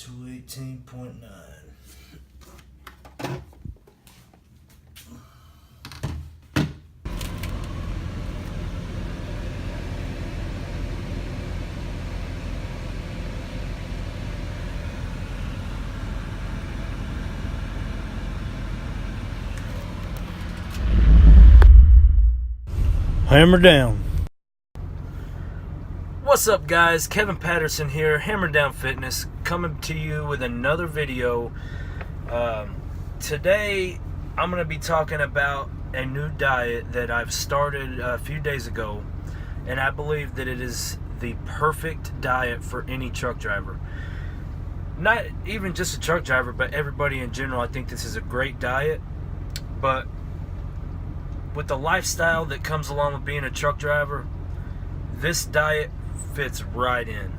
218.9. Hammer down. What's up, guys? Kevin Patterson here, Hammer Down Fitness, coming to you with another video. Today I'm going to be talking about a new diet that I've started a few days ago, and I believe that it is the perfect diet for any truck driver. Not even just a truck driver, but everybody in general. I think this is a great diet, but with the lifestyle that comes along with being a truck driver, this diet fits right in.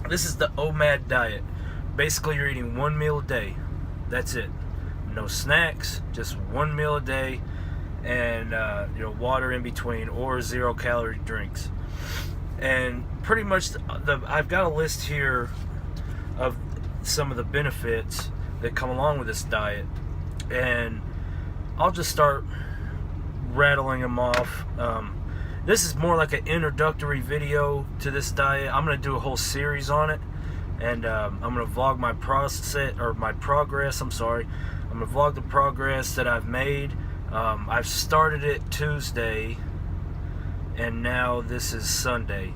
This is the OMAD diet. Basically, you're eating one meal a day. That's it. No snacks, just one meal a day, and water in between, or 0-calorie drinks. And pretty much, I've got a list here of some of the benefits that come along with this diet, and I'll just start rattling them off. This is more like an introductory video to this diet. I'm going to do a whole series on it, and I'm going to vlog my progress. I'm going to vlog the progress that I've made. I've started it Tuesday, and now this is Sunday,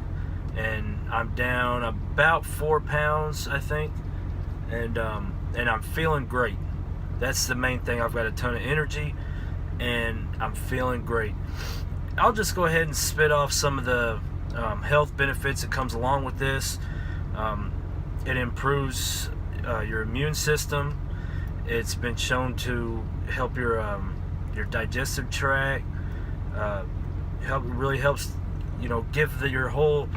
and I'm down about 4 pounds, I think, and I'm feeling great. That's the main thing. I've got a ton of energy, and I'm feeling great. I'll just go ahead and spit off some of the health benefits that comes along with this. It improves your immune system. It's been shown to help your digestive tract. Really helps, give your whole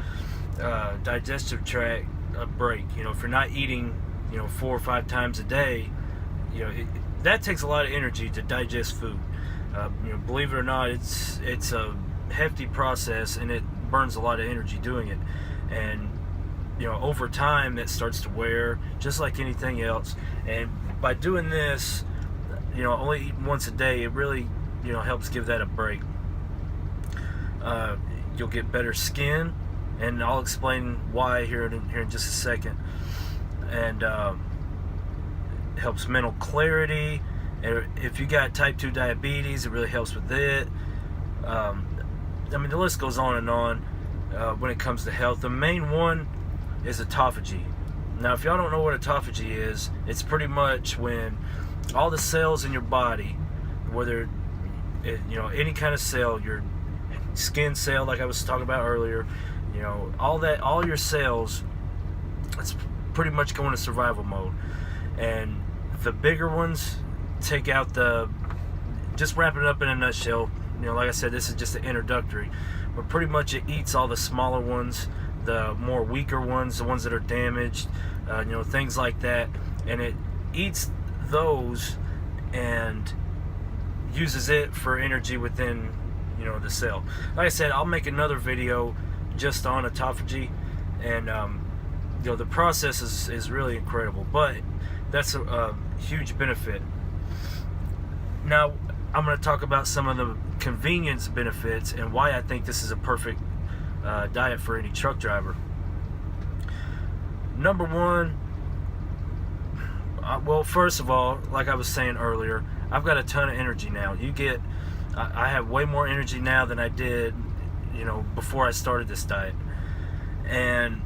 digestive tract a break. If you're not eating, 4 or 5 times a day, that takes a lot of energy to digest food. Believe it or not, it's a hefty process, and it burns a lot of energy doing it. And over time, that starts to wear, just like anything else. And by doing this, only eating once a day, it really helps give that a break. You'll get better skin, and I'll explain why here in just a second. And helps mental clarity. If you got type 2 diabetes, it really helps with it. The list goes on and on when it comes to health. The main one is autophagy. Now, if y'all don't know what autophagy is, it's pretty much when all the cells in your body, whether any kind of cell, your skin cell, like I was talking about earlier, all your cells, it's pretty much going to survival mode. And the bigger ones take out just wrap it up in a nutshell. Like I said, this is just an introductory, but pretty much it eats all the smaller ones, the more weaker ones, the ones that are damaged, things like that, and it eats those and uses it for energy within the cell. Like I said, I'll make another video just on autophagy, and the process is really incredible, but that's a huge benefit. Now, I'm going to talk about some of the convenience benefits and why I think this is a perfect diet for any truck driver. Number one, well, first of all, like I was saying earlier, I've got a ton of energy now. I have way more energy now than I did, before I started this diet. And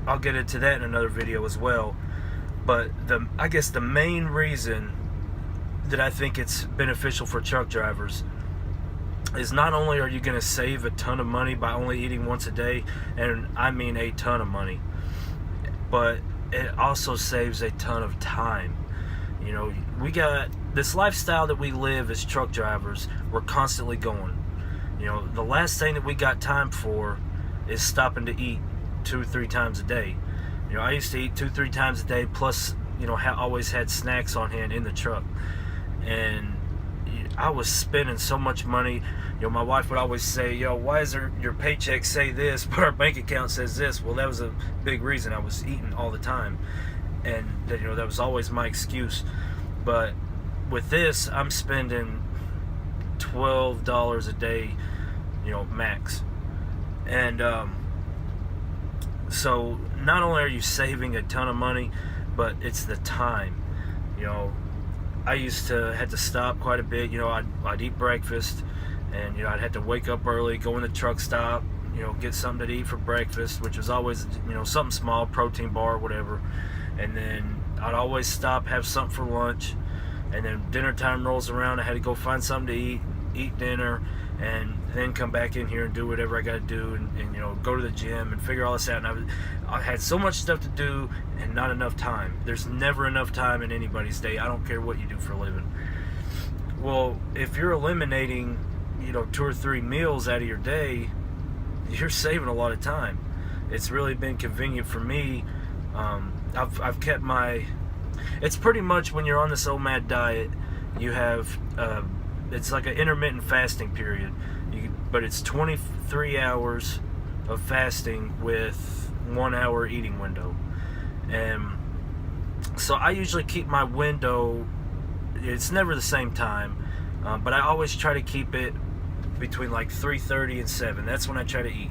I'll get into that in another video as well. But I guess the main reason that I think it's beneficial for truck drivers is not only are you going to save a ton of money by only eating once a day, and I mean a ton of money, but it also saves a ton of time. We got this lifestyle that we live as truck drivers. We're constantly going. The last thing that we got time for is stopping to eat 2 or 3 times a day. I used to eat 2-3 times a day, plus always had snacks on hand in the truck, and I was spending so much money. My wife would always say, why is your paycheck say this but our bank account says this? Well, that was a big reason. I was eating all the time, and that was always my excuse. But with this, I'm spending $12 a day, max. And so not only are you saving a ton of money, but it's the time. I used to had to stop quite a bit. I'd eat breakfast, and I'd have to wake up early, go in the truck stop, get something to eat for breakfast, which was always something small, protein bar, whatever. And then I'd always stop, have something for lunch, and then dinner time rolls around. I had to go find something to eat dinner, and then come back in here and do whatever I got to do, and go to the gym and figure all this out. And I had so much stuff to do and not enough time. There's never enough time in anybody's day. I don't care what you do for a living. Well, if you're eliminating 2 or 3 meals out of your day, you're saving a lot of time. It's really been convenient for me. I've kept it's pretty much when you're on this OMAD diet, you have it's like an intermittent fasting period, but it's 23 hours of fasting with 1 hour eating window. And so I usually keep my window, it's never the same time, but I always try to keep it between like 3:30 and 7. That's when I try to eat.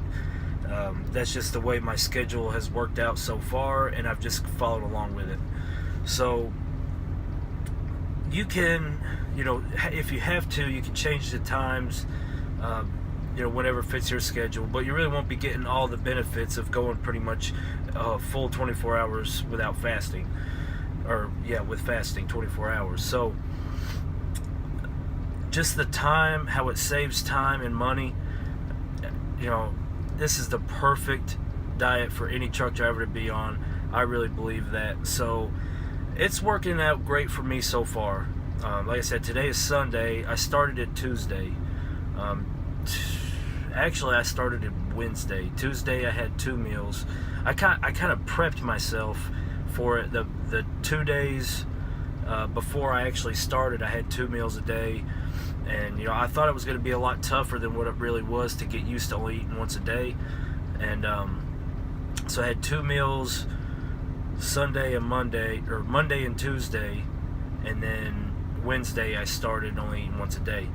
That's just the way my schedule has worked out so far, and I've just followed along with it. So you can, if you have to, you can change the times, whenever fits your schedule, but you really won't be getting all the benefits of going pretty much full 24 hours without fasting, with fasting 24 hours. So just the time, how it saves time and money, this is the perfect diet for any truck driver to be on. I really believe that. So it's working out great for me so far. Like I said, today is Sunday. I started it Tuesday. Actually, I started it Wednesday. Tuesday, I had 2 meals. I kind of prepped myself for it. The 2 days before I actually started, I had 2 meals a day. And I thought it was going to be a lot tougher than what it really was to get used to only eating once a day. And so I had 2 meals Sunday and Monday, or Monday and Tuesday, and then Wednesday I started only eating once a day.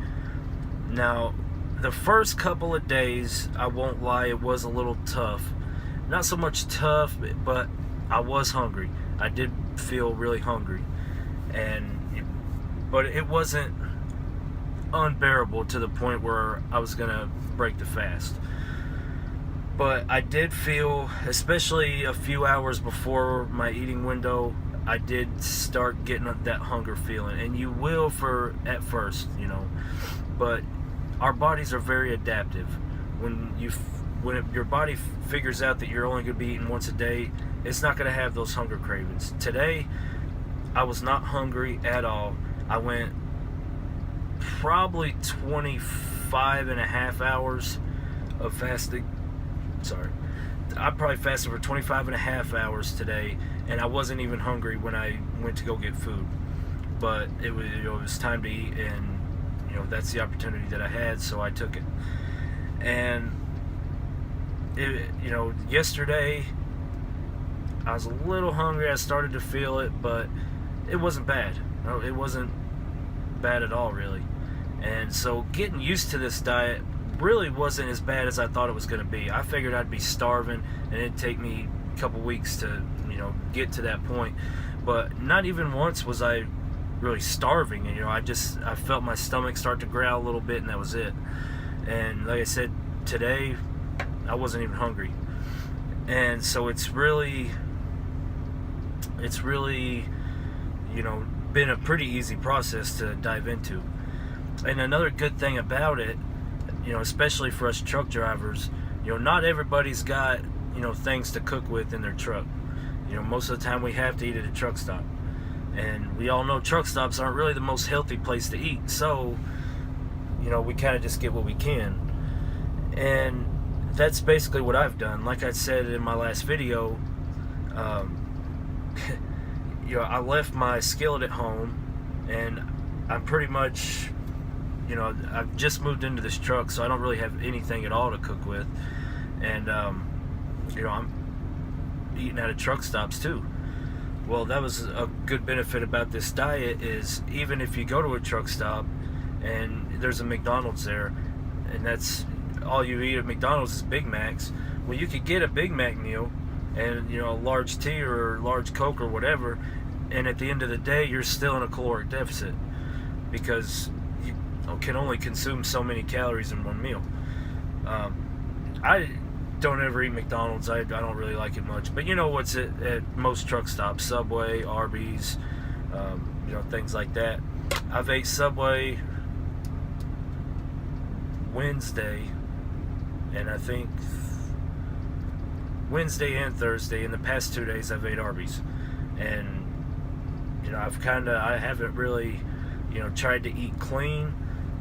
Now, the first couple of days, I won't lie, it was a little tough. Not so much tough, but I was hungry. I did feel really hungry, but it wasn't unbearable to the point where I was gonna break the fast. But I did feel, especially a few hours before my eating window, I did start getting that hunger feeling. And you will at first, but our bodies are very adaptive. When your body figures out that you're only going to be eating once a day, it's not going to have those hunger cravings. Today, I was not hungry at all. I went probably 25 and a half hours of fasting. Sorry. I probably fasted for 25 and a half hours today, and I wasn't even hungry when I went to go get food. But it was time to eat, and that's the opportunity that I had, so I took it. And yesterday I was a little hungry. I started to feel it, but it wasn't bad. No, it wasn't bad at all, really. And so getting used to this diet really wasn't as bad as I thought it was going to be. I figured I'd be starving and it'd take me a couple weeks to get to that point, but not even once was I really starving. And I felt my stomach start to growl a little bit, and that was it. And like I said, today I wasn't even hungry. And so it's really been a pretty easy process to dive into. And another good thing about it, especially for us truck drivers, not everybody's got, things to cook with in their truck. Most of the time we have to eat at a truck stop. And we all know truck stops aren't really the most healthy place to eat. So, we kind of just get what we can. And that's basically what I've done. Like I said in my last video, I left my skillet at home, and I'm pretty much, I've just moved into this truck, so I don't really have anything at all to cook with. And, I'm eating out of truck stops too. Well, that was a good benefit about this diet is even if you go to a truck stop and there's a McDonald's there, and that's all you eat at McDonald's is Big Macs. Well, you could get a Big Mac meal and a large tea or large Coke or whatever, and at the end of the day, you're still in a caloric deficit because you can only consume so many calories in one meal. I don't ever eat McDonald's. I don't really like it much. But you know what's at most truck stops? Subway, Arby's, things like that. I've ate Subway Wednesday, and I think Wednesday and Thursday. In the past 2 days, I've ate Arby's. And, I haven't really, tried to eat clean.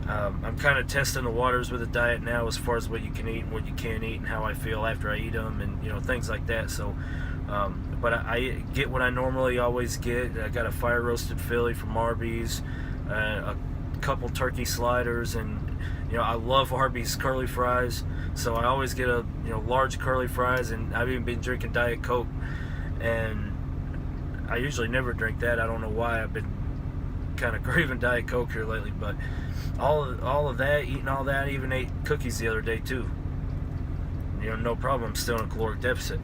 I'm kind of testing the waters with the diet now as far as what you can eat and what you can't eat and how I feel after I eat them and things like that. So, but I get what I normally always get. I got a fire roasted Philly from Arby's, a couple turkey sliders, and I love Arby's curly fries. So I always get a large curly fries, and I've even been drinking Diet Coke, and I usually never drink that. I don't know why. I've been kind of craving Diet Coke here lately, but all of that, eating all that, I even ate cookies the other day too. No problem. I'm still in a caloric deficit.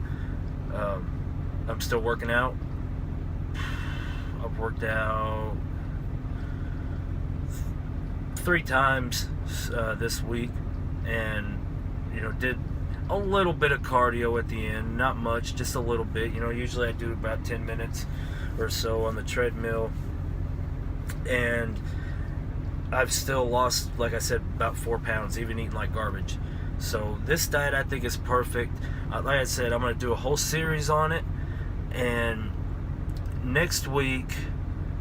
I'm still working out. I've worked out 3 times this week, and did a little bit of cardio at the end. Not much, just a little bit. Usually I do about 10 minutes or so on the treadmill, and I've still lost, like I said, about 4 pounds, even eating like garbage. So this diet I think is perfect. Like I said, I'm going to do a whole series on it, and next week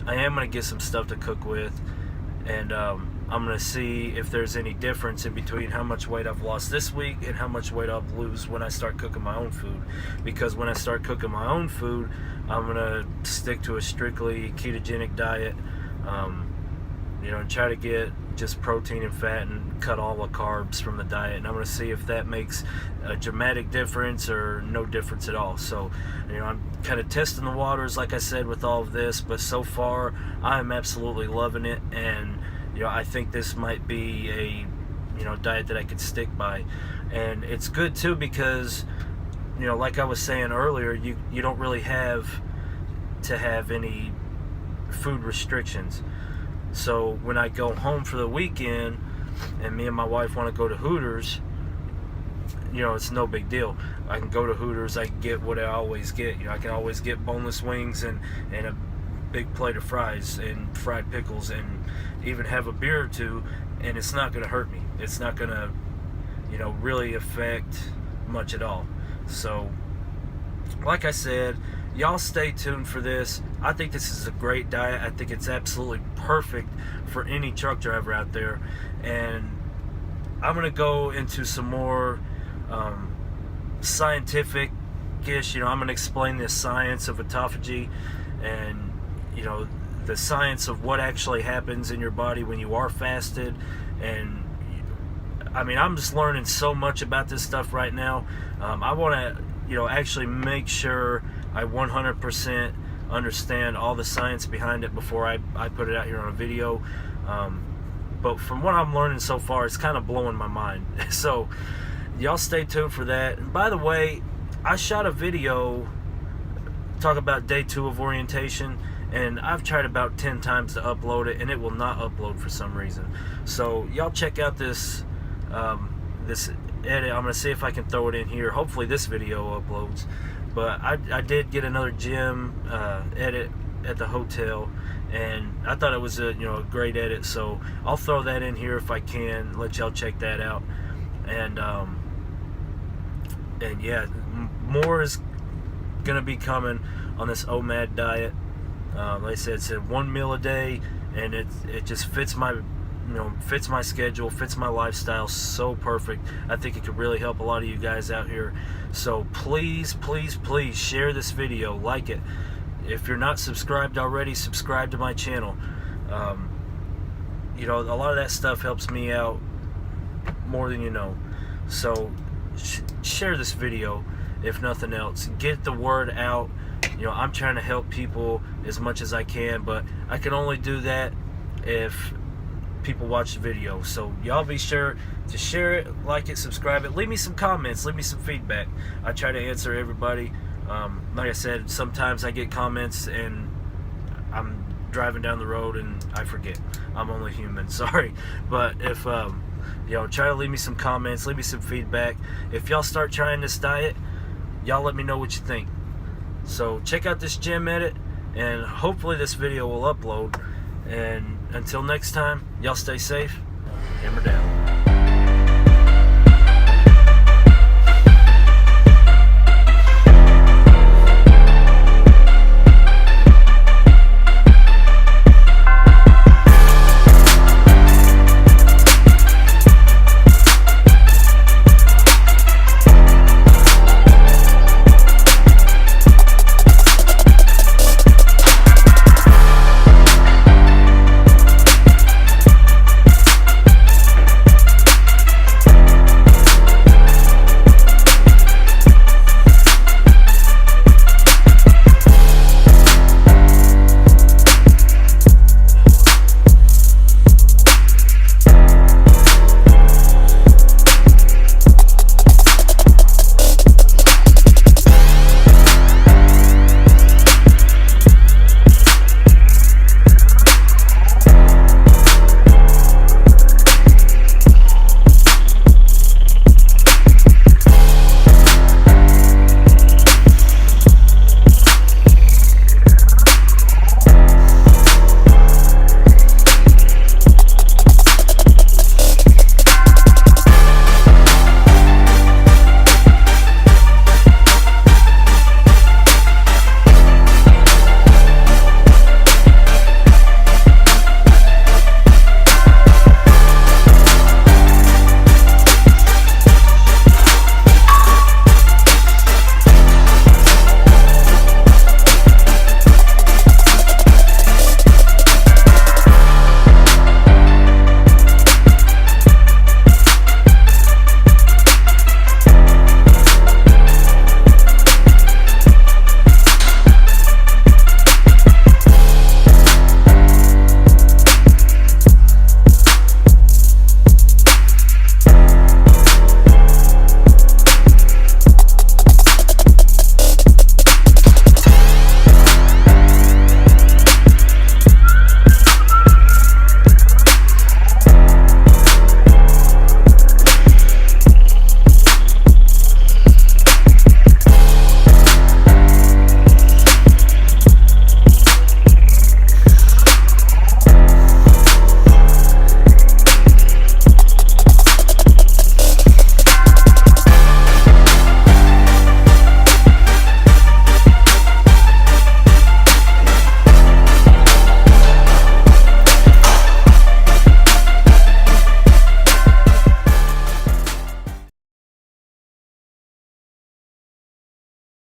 I am going to get some stuff to cook with, and I'm going to see if there's any difference in between how much weight I've lost this week and how much weight I'll lose when I start cooking my own food. Because when I start cooking my own food, I'm going to stick to a strictly ketogenic diet, and try to get just protein and fat and cut all the carbs from the diet. And I'm going to see if that makes a dramatic difference or no difference at all. So, I'm kind of testing the waters, like I said, with all of this. But so far, I'm absolutely loving it. And, I think this might be a, diet that I could stick by. And it's good, too, because, like I was saying earlier, you don't really have to have any food restrictions. So when I go home for the weekend and me and my wife want to go to Hooters, it's no big deal. I can go to Hooters, I can get what I always get. I can always get boneless wings and a big plate of fries and fried pickles and even have a beer or two, and it's not going to hurt me. It's not going to, really affect much at all. So, like I said, y'all stay tuned for this. I think this is a great diet. I think it's absolutely perfect for any truck driver out there. And I'm going to go into some more scientific-ish. I'm going to explain the science of autophagy and, the science of what actually happens in your body when you are fasted. And, I'm just learning so much about this stuff right now. I want to, actually make sure I 100% understand all the science behind it before I put it out here on a video. But from what I'm learning so far, it's kind of blowing my mind. So y'all stay tuned for that. And by the way, I shot a video talk about day 2 of orientation, and I've tried about 10 times to upload it, and it will not upload for some reason. So y'all check out this this edit. I'm going to see if I can throw it in here. Hopefully this video uploads. But I did get another gym edit at the hotel, and I thought it was a great edit. So I'll throw that in here if I can. Let y'all check that out. And yeah, more is gonna be coming on this OMAD diet. Like I said, it's 1 meal a day, and it just fits my fits my schedule, fits my lifestyle so perfect. I think it could really help a lot of you guys out here. So please, please, please share this video, like it. If you're not subscribed already, subscribe to my channel. A lot of that stuff helps me out more than you know. So share this video, if nothing else. Get the word out. You know, I'm trying to help people as much as I can, but I can only do that if people watch the video. So y'all be sure to share it, like it, subscribe it, leave me some comments, leave me some feedback. I try to answer everybody. Like I said, sometimes I get comments and I'm driving down the road and I forget. I'm only human, sorry. But if you know, try to leave me some comments, leave me some feedback. If y'all start trying this diet, y'all let me know what you think. So check out this gym edit, and hopefully this video will upload. And until next time, y'all stay safe. Hammer down.